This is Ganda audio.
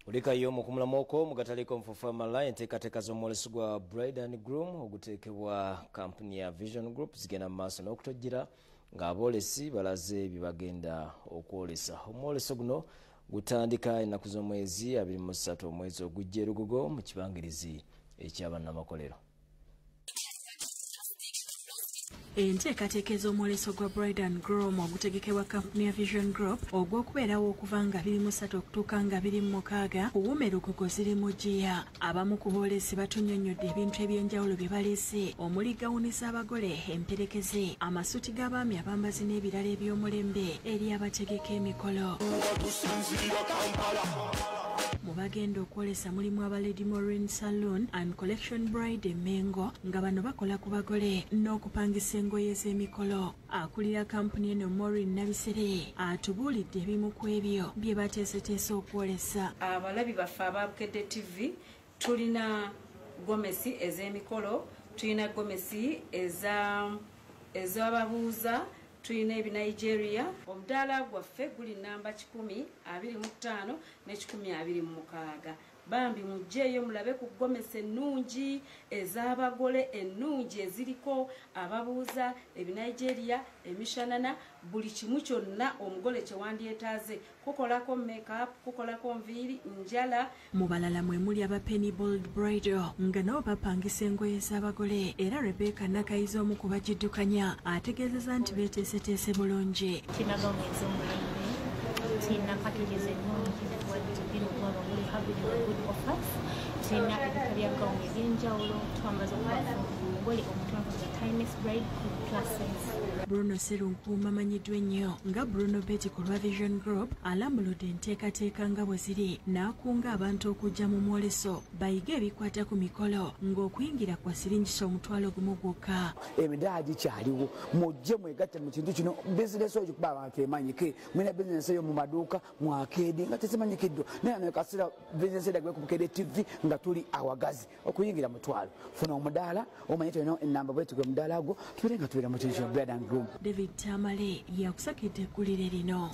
Ulikayo mukumulamuko mugataleko mfufa mala enteekateeka z'omwoleso gwa Bride and Groom oguteekebwa kampuni ya Vision Group zigenda maaso n'okutojjera ng'aboolesi balaze bibagenda okwolesa. Omwoleso guno gutandika ennaku z'omwezi 23 omwezi ogujja Lugugo mu kibangirizi eky'abannamakolero. Enteekateeka ez'omwoleso gwa Bride and Groom ogutegekebwa kampuni ya Vision Group ogw'okubeerawo okuva nga 23 okutuuka nga 26 kuwume Lugugo ziri mu Jjiya. Abamu ku boolesi batunnyonnyodde ebintu eby'enjawulo bye baleese omuli gawuni z'abagole, emperekeze, amasuti g'abaami abambazi n'ebirala eby'omulembe eri abategeka emikolo. Mu bagenda okwolesa mulimu aba Lady Maureen Saloon and Collection Bride Mengo nga bano bakola ku bagole n'okupangisa engoye z'emikolo. Akulira kampuni eno Maureen Nabisere atubuulidde ebimu ku ebyo bye bateeseteese okwolesa. Abalabi baffe aba Bukedde TV tulina gomesi ez'emikolo, tulina gomesi ez'ababuuza, tulina ebi Nigeria. Omudaala gwaffe guli namba 1025 ne 1026. Bambi mujjeeyo mulabe ku gomesi ennungi ez'abagole ennungi eziriko ababuuza, ebi Nigeria, emishanana, buli kimu kyonna omugole kye wandyetaaze. Kukolako makeup, kukolako nviiri, njala. Mu balala mwe muli aba Penny Bold Bridal nga nabo bapangisa engoye z'abagole era Rebecca Nakayiza omu ku bagiddukanya ategeezezza nti beeteeseteese bulungi. Tina packages ennungi zetwagitugenda okuba abagole habiri good offers. Tina ebika gawuni eby'enjawulo twambaza okubagole omutwaka za Timeless Bride Plus size. Bruno Serunkuuma amanyiddwa ennyo nga Bruno Betty ku lwa Vision Group alambuludde enteekateeka nga bwe ziri n'akunga abantu okujja mu mwoleso bayiga ebikwata ku mikolo ng'okuyingira kwa siringisa omutwalo gumu gwokka. Emidaala gikyaliwo mujje mwegatte mu kintu kino bizinesi oyo kuba abantu emanyike mwina bizinesi eyo mu maduuka mwakeedi nga tezimanyikiddwa naye nekasira bizinesi edagwe ku Bukedde TV nga tuli awagazi okuyingira mutwalo funa omudaala omanye tulina ennamba bwetuge omudaala gwo tubere nga tubeera mu kintu kya Bride and Groom. David Tamale yakusakidde eggulire lino.